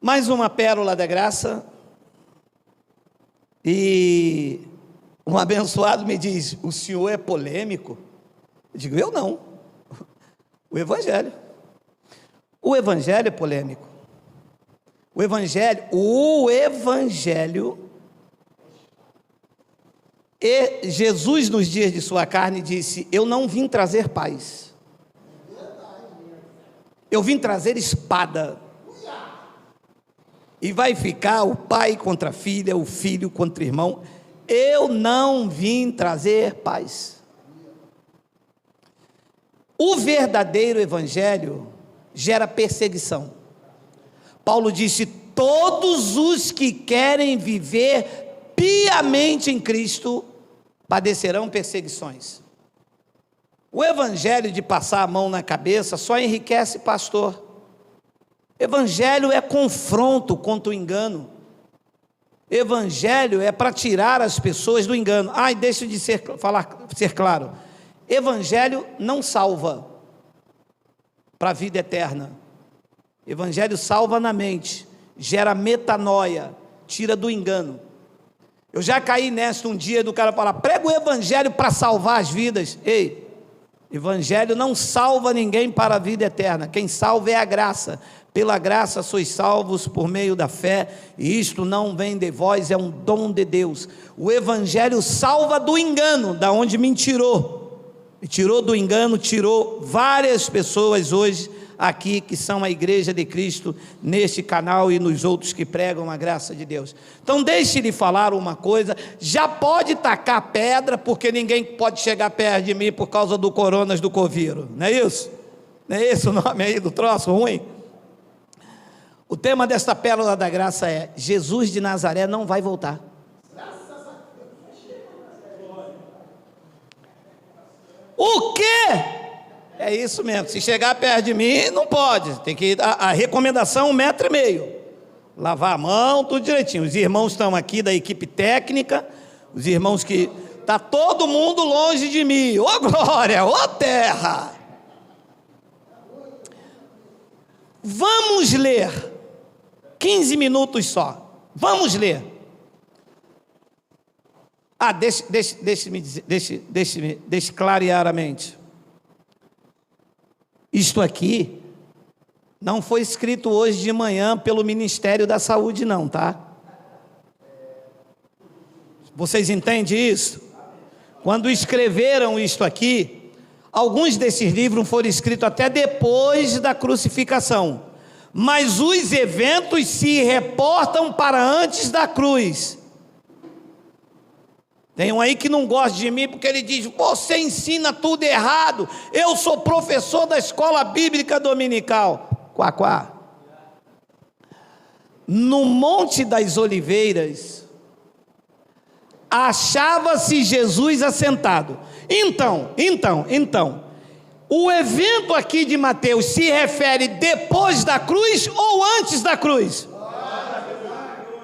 Mais uma pérola da graça. E um abençoado me diz: o senhor é polêmico? Eu digo: eu não. O Evangelho é polêmico. O Evangelho, e Jesus nos dias de sua carne disse: eu não vim trazer paz, eu vim trazer espada. E vai ficar o pai contra a filha, o filho contra o irmão. Eu não vim trazer paz. O verdadeiro evangelho gera perseguição. Paulo disse: todos os que querem viver piamente em Cristo padecerão perseguições. O evangelho de passar a mão na cabeça só enriquece pastor. Evangelho é confronto contra o engano. Evangelho é para tirar as pessoas do engano. E deixa de ser claro. Evangelho não salva para a vida eterna. Evangelho salva na mente, gera metanoia, tira do engano. Eu já caí nessa um dia do cara falar: prega o evangelho para salvar as vidas. Ei, evangelho não salva ninguém para a vida eterna. Quem salva é a graça. Pela graça sois salvos por meio da fé, e isto não vem de vós, é um dom de Deus. O evangelho salva do engano, da onde me tirou. Me tirou do engano, tirou várias pessoas hoje aqui que são a igreja de Cristo, neste canal e nos outros que pregam a graça de Deus. Então deixe-lhe falar uma coisa: já pode tacar pedra, porque ninguém pode chegar perto de mim por causa do coronas do Coviro, não é isso? Não é esse o nome aí do troço ruim? O tema desta pérola da graça é: Jesus de Nazaré não vai voltar. O quê? É isso mesmo, se chegar perto de mim, não pode, tem que ir, a recomendação 1,5 metros, lavar a mão, tudo direitinho. Os irmãos estão aqui da equipe técnica, os irmãos que, está todo mundo longe de mim, ô glória, ô terra. Vamos ler, 15 minutos só, vamos ler. Deixe clarear a mente. Isto aqui não foi escrito hoje de manhã pelo Ministério da Saúde não, tá? Vocês entendem isso? Quando escreveram isto aqui, alguns desses livros foram escritos até depois da crucificação, mas os eventos se reportam para antes da cruz. Tem um aí que não gosta de mim porque ele diz: você ensina tudo errado, eu sou professor da escola bíblica dominical. Quá, quá. No Monte das Oliveiras achava-se Jesus assentado. Então, o evento aqui de Mateus se refere depois da cruz ou antes da cruz?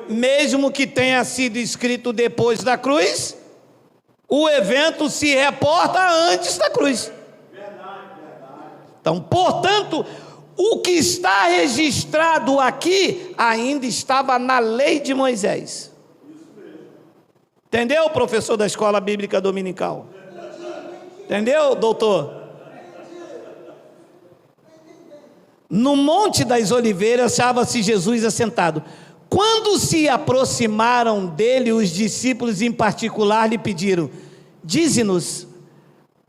Mesmo que tenha sido escrito depois da cruz, o evento se reporta antes da cruz. Então, portanto, o que está registrado aqui ainda estava na lei de Moisés. Entendeu, professor da escola bíblica dominical? Entendeu, doutor? No Monte das Oliveiras achava-se Jesus assentado. Quando se aproximaram dele, os discípulos em particular lhe pediram: dize-nos,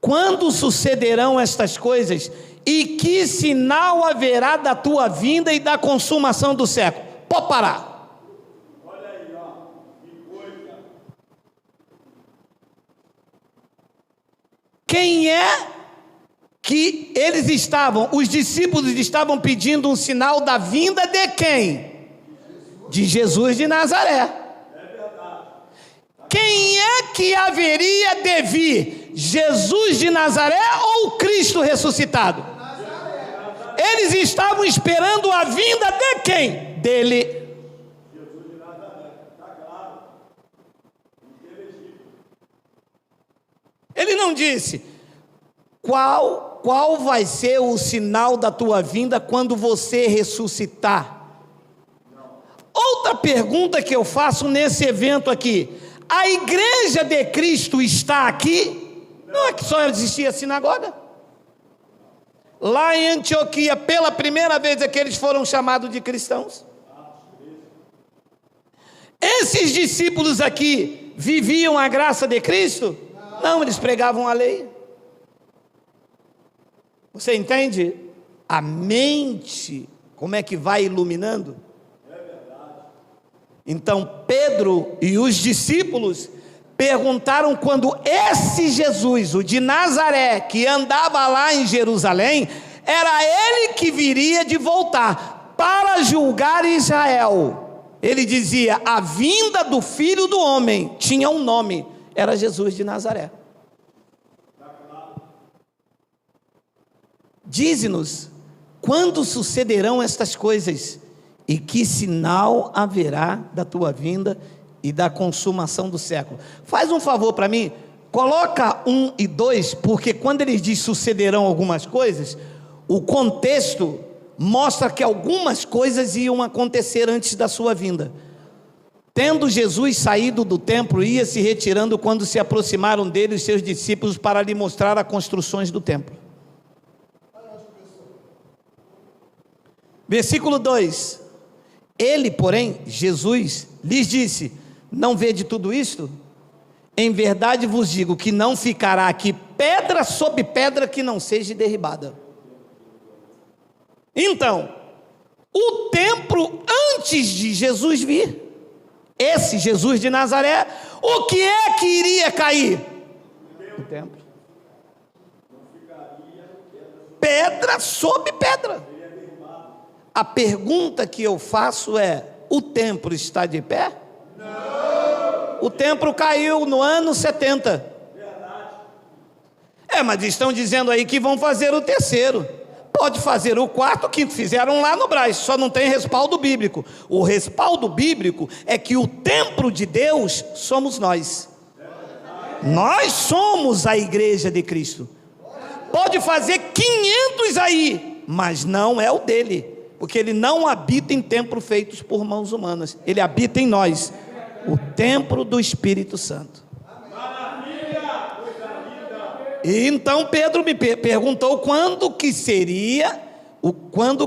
quando sucederão estas coisas, e que sinal haverá da tua vinda e da consumação do século? Pode parar. Olha aí, que coisa. Quem é que eles estavam, os discípulos estavam pedindo um sinal da vinda de quem? De Jesus de Nazaré. Quem é que haveria de vir? Jesus de Nazaré ou Cristo ressuscitado? Eles estavam esperando a vinda de quem? Dele. Jesus de Nazaré, está claro. Ele não disse qual vai ser o sinal da tua vinda quando você ressuscitar. outra pergunta que eu faço nesse evento aqui: a igreja de Cristo está aqui? Não é que só existia sinagoga? Lá em Antioquia, pela primeira vez é que eles foram chamados de cristãos. Esses discípulos aqui viviam a graça de Cristo? Não, eles pregavam a lei. Você entende? A mente, como é que vai iluminando? Então Pedro e os discípulos perguntaram quando esse Jesus, o de Nazaré, que andava lá em Jerusalém, era ele que viria de voltar para julgar Israel. Ele dizia: a vinda do Filho do Homem tinha um nome, era Jesus de Nazaré. Dize-nos, quando sucederão estas coisas? E que sinal haverá da tua vinda e da consumação do século? Faz um favor para mim, coloca 1 e 2, porque quando ele diz sucederão algumas coisas, o contexto mostra que algumas coisas iam acontecer antes da sua vinda. Tendo Jesus saído do templo, ia se retirando quando se aproximaram dele os seus discípulos para lhe mostrar as construções do templo. Versículo 2: ele, porém, Jesus, lhes disse: não vede tudo isto? Em verdade vos digo que não ficará aqui pedra sobre pedra que não seja derribada. Então, o templo antes de Jesus vir, esse Jesus de Nazaré, o que é que iria cair? O templo. Pedra sobre pedra. A pergunta que eu faço é: o templo está de pé? Não. O templo caiu no ano 70. Verdade. Mas estão dizendo aí que vão fazer o terceiro. Pode fazer o quarto, o quinto, fizeram lá no Brás, só não tem respaldo bíblico. O respaldo bíblico é que o templo de Deus somos nós. Nós somos a igreja de Cristo. Pode fazer 500 aí, mas não é o dele. Porque ele não habita em templos feitos por mãos humanas. Ele habita em nós, o templo do Espírito Santo. E então Pedro me perguntou quando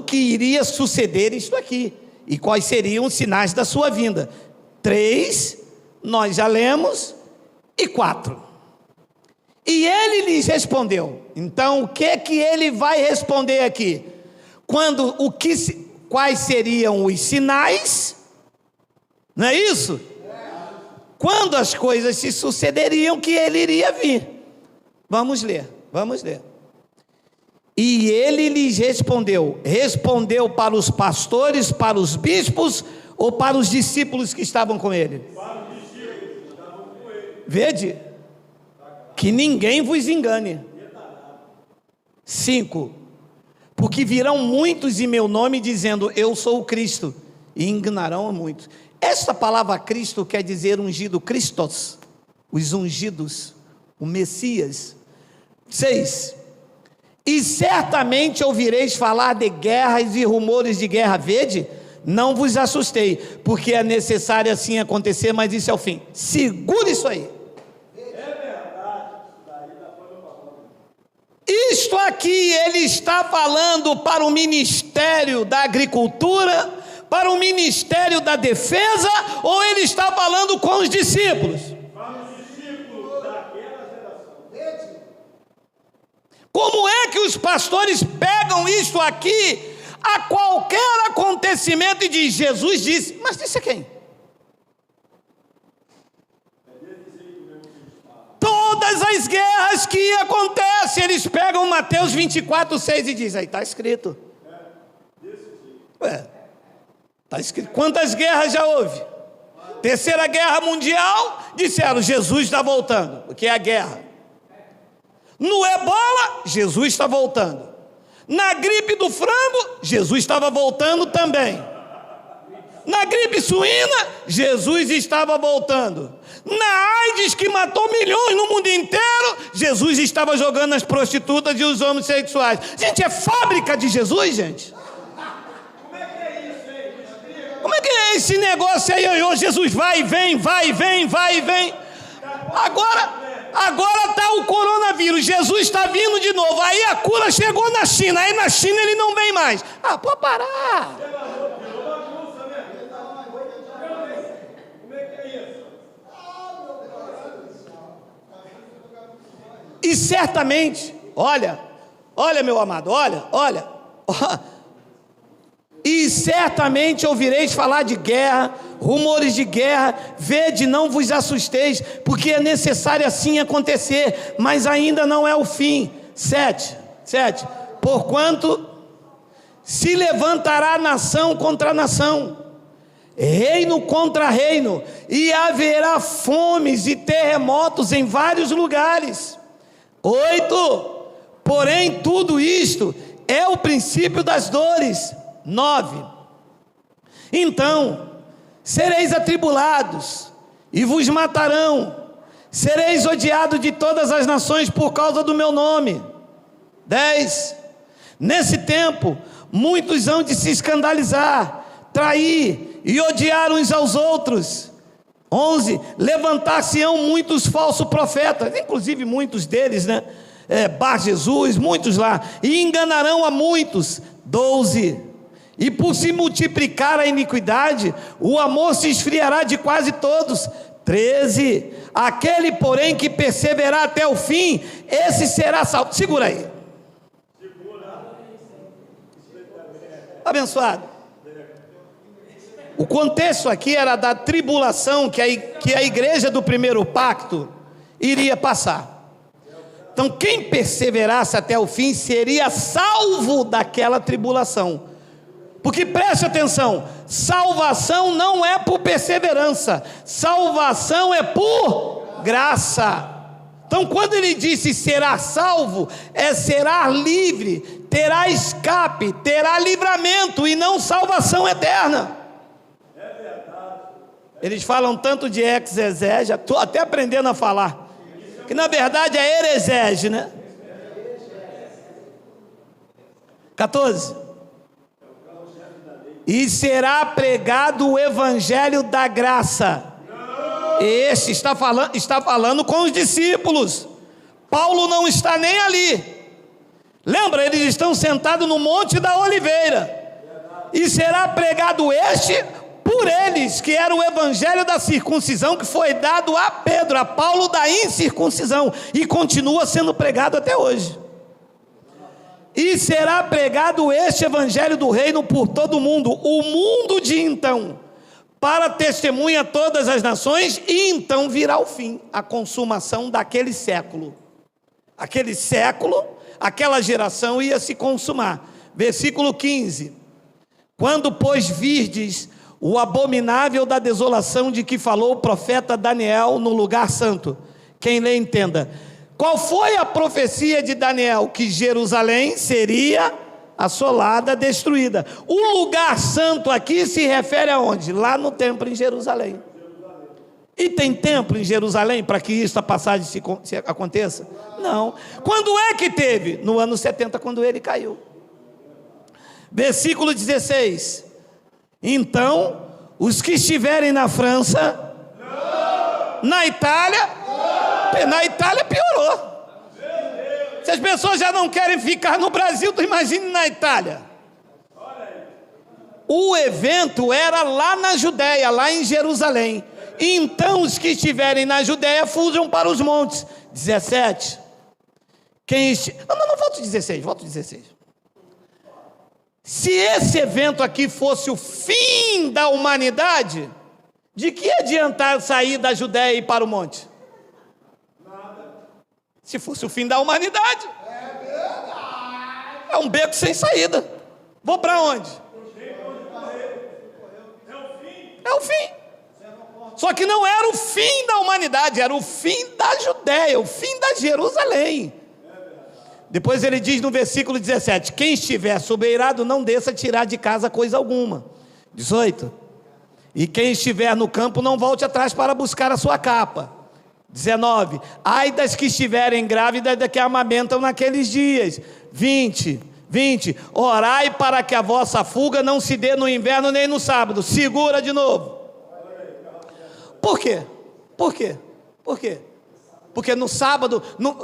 que iria suceder isto aqui, e quais seriam os sinais da sua vinda. 3, nós já lemos, e 4. E ele lhes respondeu. Então o que ele vai responder aqui? Quais seriam os sinais? Não é isso? Quando as coisas se sucederiam que ele iria vir. Vamos ler. E ele lhes respondeu para os pastores, para os bispos ou para os discípulos que estavam com ele? Para os discípulos que estavam com ele. Vede, que ninguém vos engane. 5. Porque virão muitos em meu nome dizendo: eu sou o Cristo, e enganarão a muitos. Esta palavra Cristo quer dizer ungido, Christos, os ungidos, o Messias. 6. E certamente ouvireis falar de guerras e rumores de guerra. Vede, não vos assustei, porque é necessário assim acontecer, mas isso é o fim. Segure isso aí. Isto aqui ele está falando para o Ministério da Agricultura, para o Ministério da Defesa, ou ele está falando com os discípulos? Para os discípulos daquela geração. Como é que os pastores pegam isto aqui a qualquer acontecimento e diz: Jesus disse, mas disse a quem? Todas as guerras que acontecem, eles pegam Mateus 24, 6 e dizem: aí está escrito. Está escrito. Quantas guerras já houve? Terceira Guerra Mundial, disseram: Jesus está voltando, porque é a guerra. No Ebola, Jesus está voltando. Na gripe do frango, Jesus estava voltando também. Na gripe suína, Jesus estava voltando. Na AIDS, que matou milhões no mundo inteiro, Jesus estava jogando as prostitutas e os homossexuais. Gente, é fábrica de Jesus, gente. Como é que é isso, hein? Como é que é esse negócio aí, Jesus vai e vem, vai e vem, vai e vem. Agora está o coronavírus, Jesus está vindo de novo, aí a cura chegou na China, aí na China ele não vem mais. Pode parar. E certamente, olha meu amado, olha, e certamente ouvireis falar de guerra, rumores de guerra, vede, não vos assusteis, porque é necessário assim acontecer, mas ainda não é o fim. 7, porquanto se levantará nação contra nação, reino contra reino, e haverá fomes e terremotos em vários lugares. 8, porém tudo isto é o princípio das dores. 9, então sereis atribulados e vos matarão, sereis odiados de todas as nações por causa do meu nome. 10, nesse tempo muitos hão de se escandalizar, trair e odiar uns aos outros. 11, levantar-se-ão muitos falsos profetas, inclusive muitos deles, Bar Jesus, muitos lá, e enganarão a muitos. 12, e por se multiplicar a iniquidade, o amor se esfriará de quase todos. 13, aquele porém que perseverar até o fim, esse será salvo. Segura aí. Abençoado. O contexto aqui era da tribulação que a igreja do primeiro pacto iria passar. Então quem perseverasse até o fim seria salvo daquela tribulação. Porque preste atenção, salvação não é por perseverança, salvação é por graça. Então quando ele disse será salvo, será livre, terá escape, terá livramento e não salvação eterna. Eles falam tanto de exegese, já estou até aprendendo a falar, que na verdade é herezege, 14, e será pregado o evangelho da graça. Este está falando com os discípulos. Paulo não está nem ali. Lembra, eles estão sentados no Monte da Oliveira. E será pregado este por eles, que era o evangelho da circuncisão, que foi dado a Pedro, a Paulo da incircuncisão, e continua sendo pregado até hoje. E será pregado este evangelho do reino por todo o mundo de então, para testemunha todas as nações, e então virá o fim, a consumação daquele século. Aquele século, aquela geração ia se consumar. Versículo 15, quando pois virdes o abominável da desolação de que falou o profeta Daniel no lugar santo, quem lê entenda. Qual foi a profecia de Daniel? Que Jerusalém seria assolada, destruída. O lugar santo aqui se refere aonde? Lá no templo em Jerusalém. E tem templo em Jerusalém para que esta passagem se aconteça? Não. Quando é que teve? No ano 70, quando ele caiu. Versículo 16. Então, os que estiverem na França, na Itália piorou. Se as pessoas já não querem ficar no Brasil, tu imagine na Itália. O evento era lá na Judéia, lá em Jerusalém. Então os que estiverem na Judéia fujam para os montes. 17. Não, volta 16. Se esse evento aqui fosse o fim da humanidade, de que adiantar sair da Judéia e ir para o monte? Se fosse o fim da humanidade, é um beco sem saída. Vou para onde? É o fim. Só que não era o fim da humanidade, era o fim da Judéia, o fim da Jerusalém. Depois ele diz no versículo 17: quem estiver sobeirado não desça tirar de casa coisa alguma. 18. E quem estiver no campo não volte atrás para buscar a sua capa. 19. Ai das que estiverem grávidas da que amamentam naqueles dias. 20. 20. Orai para que a vossa fuga não se dê no inverno nem no sábado. Segura de novo. Por quê? Por quê? Por quê? Porque no sábado,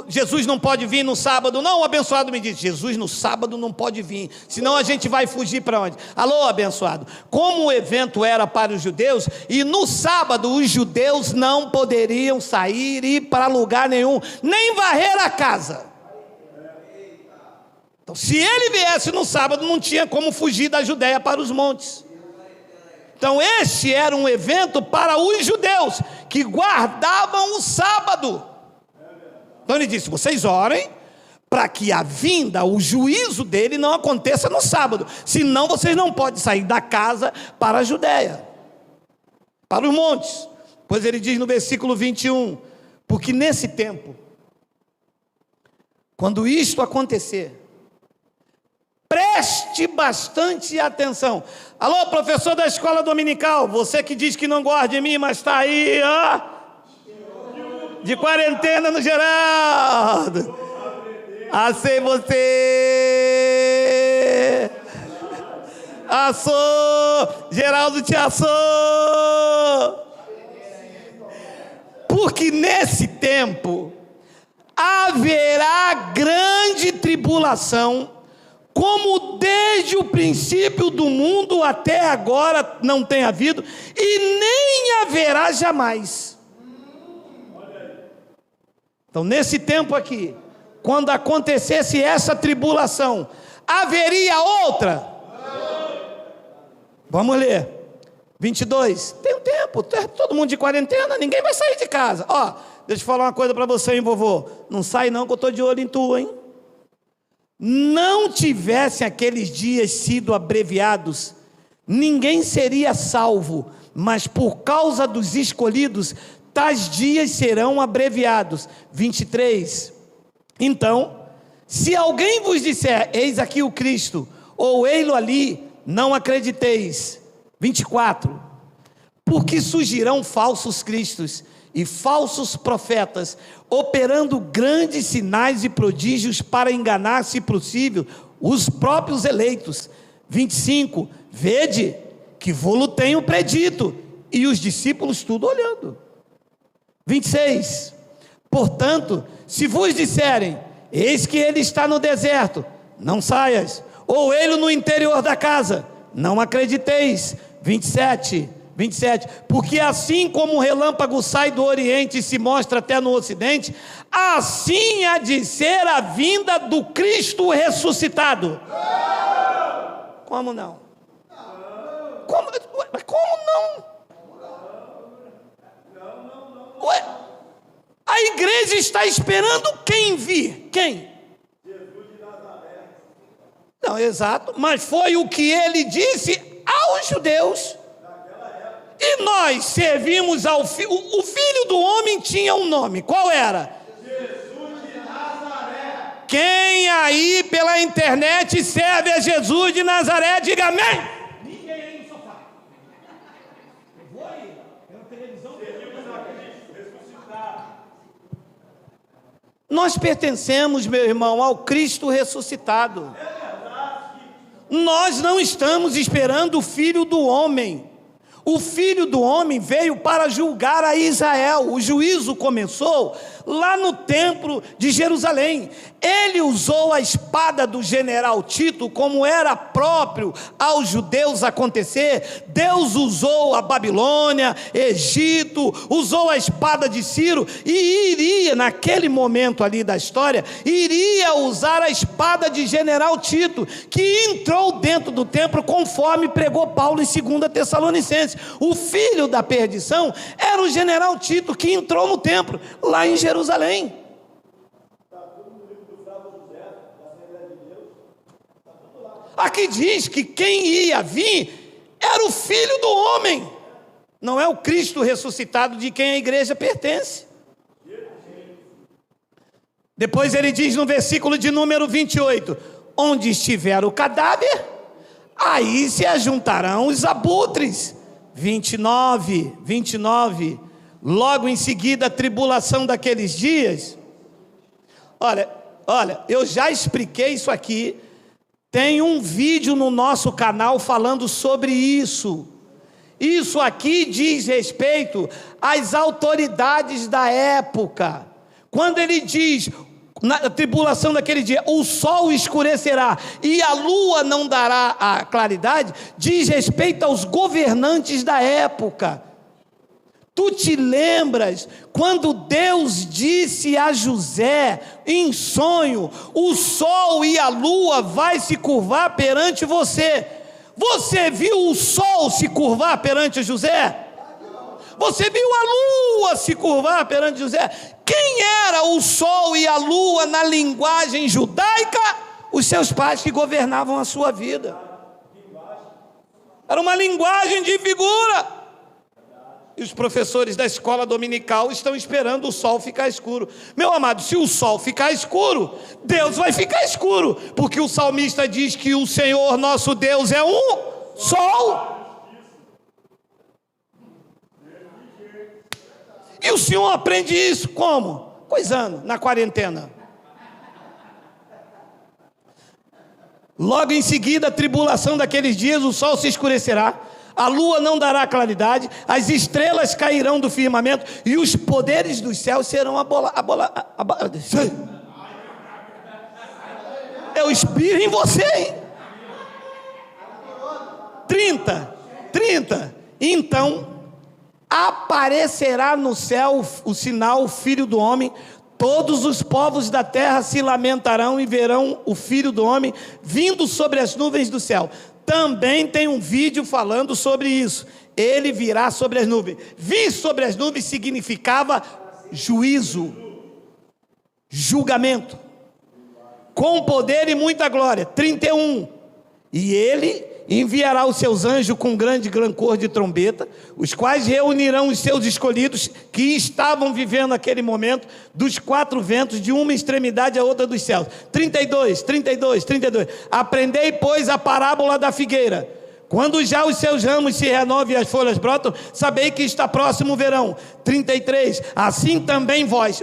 Jesus não pode vir no sábado. Não, o abençoado me disse, Jesus no sábado não pode vir, senão a gente vai fugir para onde? Alô, abençoado, como o evento era para os judeus, e no sábado os judeus não poderiam sair e ir para lugar nenhum, nem varrer a casa. Então, se ele viesse no sábado, não tinha como fugir da Judéia para os montes. Então, este era um evento para os judeus, que guardavam o sábado. Então ele disse, vocês orem, para que a vinda, o juízo dele não aconteça no sábado, senão vocês não podem sair da casa para a Judéia, para os montes. Pois ele diz no versículo 21, porque nesse tempo, quando isto acontecer, preste bastante atenção. Alô, professor da escola dominical, você que diz que não gosta de mim, mas está aí, ó, de quarentena no Geraldo. Assei você. Assou. Geraldo te assou. Porque nesse tempo haverá grande tribulação, como desde o princípio do mundo até agora não tem havido, e nem haverá jamais. Então, nesse tempo aqui, quando acontecesse essa tribulação, haveria outra? Vamos ler. 22. Tem um tempo, todo mundo de quarentena, ninguém vai sair de casa. Ó, deixa eu falar uma coisa para você, hein, vovô. Não sai não, que eu estou de olho em tu, hein. Não tivessem aqueles dias sido abreviados, ninguém seria salvo, mas por causa dos escolhidos, tais dias serão abreviados. 23. Então, se alguém vos disser, eis aqui o Cristo, ou ei-lo ali, não acrediteis. 24. Porque surgirão falsos cristos e falsos profetas, operando grandes sinais e prodígios para enganar, se possível, os próprios eleitos. 25. Vede que vô-lo tenho predito, e os discípulos tudo olhando. 26. Portanto, se vos disserem, eis que ele está no deserto, não saias, ou ele no interior da casa, não acrediteis. 27, porque assim como o relâmpago sai do oriente e se mostra até no ocidente, assim há de ser a vinda do Cristo ressuscitado. Como não? Como não? Ué, a igreja está esperando quem vir? Quem? Jesus de Nazaré. Não, exato, mas foi o que ele disse aos judeus. E nós servimos ao Filho. O Filho do Homem tinha um nome, qual era? Jesus de Nazaré. Quem aí pela internet serve a Jesus de Nazaré, diga amém. Ninguém aí no sofá. Eu vou aí, pela televisão. Nós pertencemos, meu irmão, ao Cristo ressuscitado. Nós não estamos esperando o Filho do Homem. O Filho do Homem veio para julgar a Israel. O juízo começou lá no templo de Jerusalém. Ele usou a espada do general Tito, como era próprio aos judeus acontecer. Deus usou a Babilônia, Egito, usou a espada de Ciro, e iria, naquele momento ali da história, iria usar a espada de general Tito, que entrou dentro do templo, conforme pregou Paulo em 2 Tessalonicenses. O filho da perdição era o general Tito, que entrou no templo, lá em Jerusalém. Aqui diz que quem ia vir era o Filho do Homem, não é o Cristo ressuscitado de quem a igreja pertence. Depois ele diz no versículo de número 28, onde estiver o cadáver, aí se ajuntarão os abutres. 29, logo em seguida a tribulação daqueles dias. Olha, eu já expliquei isso aqui Tem um vídeo no nosso canal falando sobre isso. Isso aqui diz respeito às autoridades da época. Quando ele diz, na tribulação daquele dia, o sol escurecerá e a lua não dará a claridade, diz respeito aos governantes da época. Tu te lembras quando Deus disse a José, em sonho, o sol e a lua vai se curvar perante você. Você viu o sol se curvar perante José? Você viu a lua se curvar perante José? Quem era o sol e a lua na linguagem judaica? Os seus pais que governavam a sua vida. Era uma linguagem de figura. E os professores da escola dominical estão esperando o sol ficar escuro. Meu amado, se o sol ficar escuro, Deus vai ficar escuro, porque o salmista diz que o Senhor nosso Deus é um sol. E o senhor aprende isso como? Coisando, na quarentena. Logo em seguida, a tribulação daqueles dias, o sol se escurecerá, a lua não dará claridade, as estrelas cairão do firmamento e os poderes dos céus serão abalados. Eu espirro em você, hein? 30. Então aparecerá no céu o sinal, o Filho do Homem. Todos os povos da terra se lamentarão e verão o Filho do Homem vindo sobre as nuvens do céu. Também tem um vídeo falando sobre isso. Ele virá sobre as nuvens. Vir sobre as nuvens significava juízo, julgamento, com poder e muita glória. 31. E ele enviará os seus anjos com grande cor de trombeta, os quais reunirão os seus escolhidos que estavam vivendo aquele momento dos quatro ventos, de uma extremidade à outra dos céus. 32. Aprendei, pois, a parábola da figueira. Quando já os seus ramos se renovam e as folhas brotam, sabei que está próximo o verão. 33. Assim também vós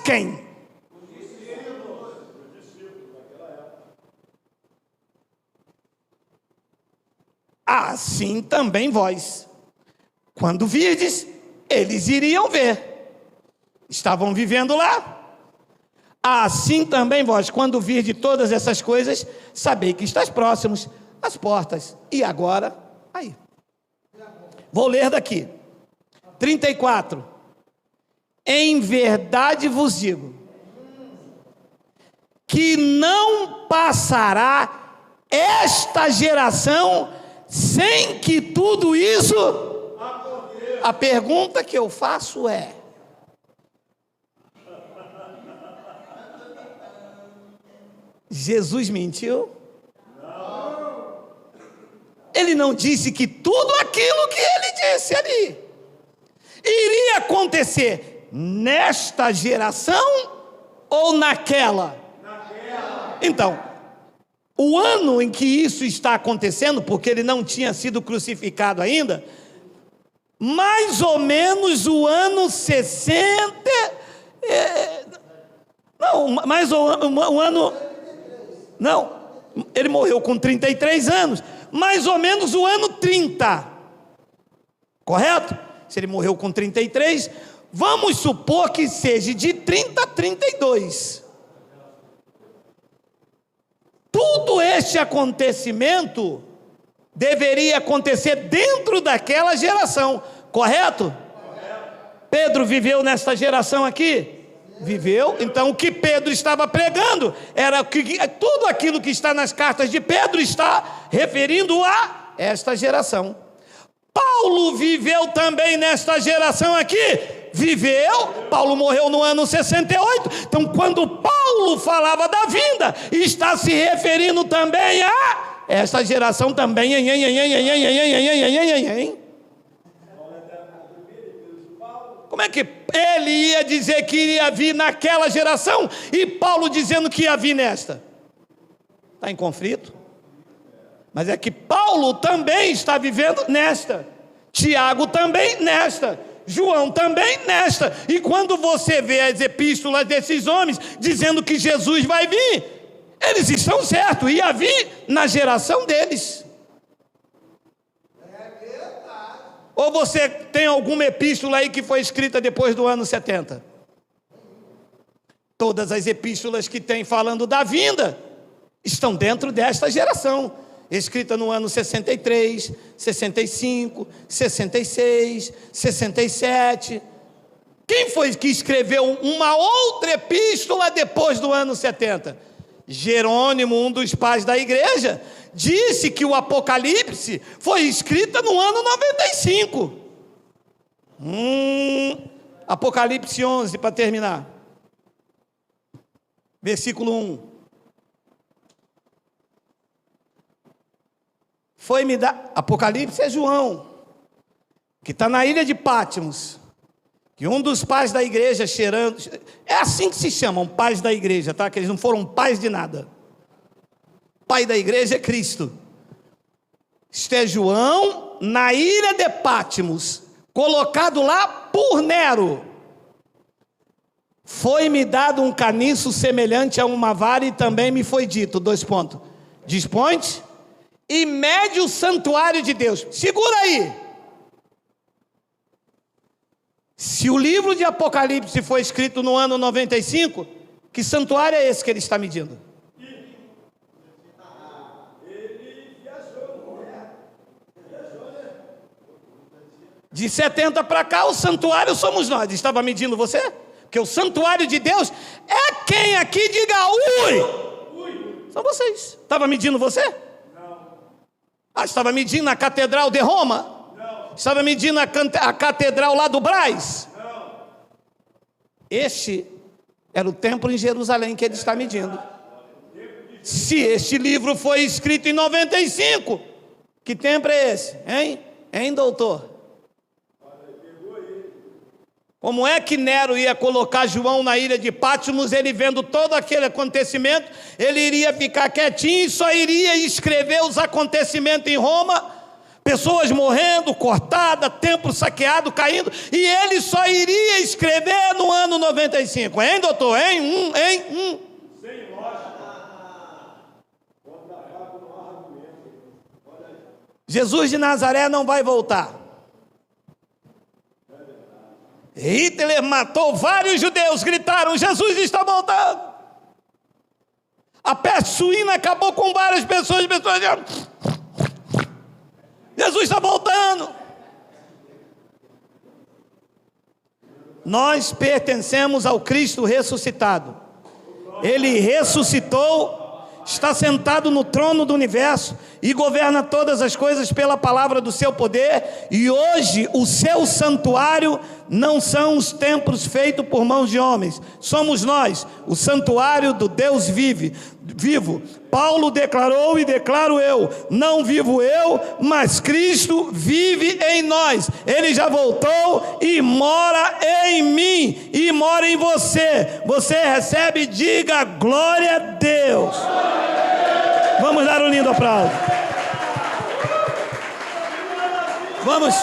quem? Assim também vós, quando virdes, eles iriam ver, estavam vivendo lá. Assim também vós, quando virdes todas essas coisas, sabei que estás próximos às portas. E agora, aí, vou ler daqui, 34. Em verdade vos digo, que não passará esta geração sem que tudo isso aconteça. A pergunta que eu faço é: Jesus mentiu? Não. Ele não disse que tudo aquilo que ele disse ali iria acontecer nesta geração ou naquela? Então, o ano em que isso está acontecendo, porque ele não tinha sido crucificado ainda, mais ou menos o ano 60, ele morreu com 33 anos, mais ou menos o ano 30, correto? Se ele morreu com 33, vamos supor que seja de 30 a 32. Tudo este acontecimento deveria acontecer dentro daquela geração, correto? Pedro viveu nesta geração aqui? Viveu. Então o que Pedro estava pregando era que tudo aquilo que está nas cartas de Pedro está referindo a esta geração. Paulo viveu também nesta geração aqui? Viveu. Paulo morreu no ano 68. Então quando Paulo falava da vinda, está se referindo também a esta geração também. Como é que ele ia dizer que iria vir naquela geração e Paulo dizendo que ia vir nesta? Está em conflito? Mas é que Paulo também está vivendo nesta, Tiago também nesta, João também nesta. E quando você vê as epístolas desses homens dizendo que Jesus vai vir, Eles estão certos, ia vir na geração deles. Ou você tem alguma epístola aí que foi escrita depois do ano 70? Todas as epístolas que tem falando da vinda estão dentro desta geração, escrita no ano 63, 65, 66, 67. Quem foi que escreveu uma outra epístola depois do ano 70? Jerônimo, um dos pais da igreja, disse que o Apocalipse foi escrita no ano 95. Apocalipse 11, para terminar. Versículo 1. Foi-me dado... Apocalipse é João, que está na ilha de Patmos. Que um dos pais da igreja cheirando... É assim que se chamam, pais da igreja, tá? Que eles não foram pais de nada. Pai da igreja é Cristo. Este é João, na ilha de Patmos, colocado lá por Nero. Foi-me dado um caniço semelhante a uma vara e também me foi dito, 2 pontos. Dispõe-te e mede o santuário de Deus. Segura aí. Se o livro de Apocalipse foi escrito no ano 95, que santuário é esse que ele está medindo? De 70 para cá, o santuário somos nós. Estava medindo você? Porque o santuário de Deus é quem aqui diga ui. São vocês. Estava medindo você? Não. Estava medindo a Catedral de Roma? Estava medindo a catedral lá do Brás? Não. Este era o templo em Jerusalém que ele está medindo. Se este livro foi escrito em 95, que templo é esse? Hein, doutor? Como é que Nero ia colocar João na ilha de Patmos? Ele vendo todo aquele acontecimento, ele iria ficar quietinho e só iria escrever os acontecimentos em Roma. Pessoas morrendo, cortadas, templo saqueado, caindo, e ele só iria escrever no ano 95. Hein, doutor? Hein? Sem lógica. Jesus de Nazaré não vai voltar. Hitler matou vários judeus, gritaram, Jesus está voltando. A peste suína acabou com várias pessoas Jesus está voltando. Nós pertencemos ao Cristo ressuscitado. Ele ressuscitou, está sentado no trono do universo e governa todas as coisas pela palavra do seu poder. E hoje o seu santuário não são os templos feitos por mãos de homens, somos nós, o santuário do Deus vivo. Paulo declarou e declaro eu, não vivo eu, mas Cristo vive em nós. Ele já voltou e mora em mim e mora em você. Você recebe, diga glória a Deus. Vamos dar um lindo aplauso. Vamos.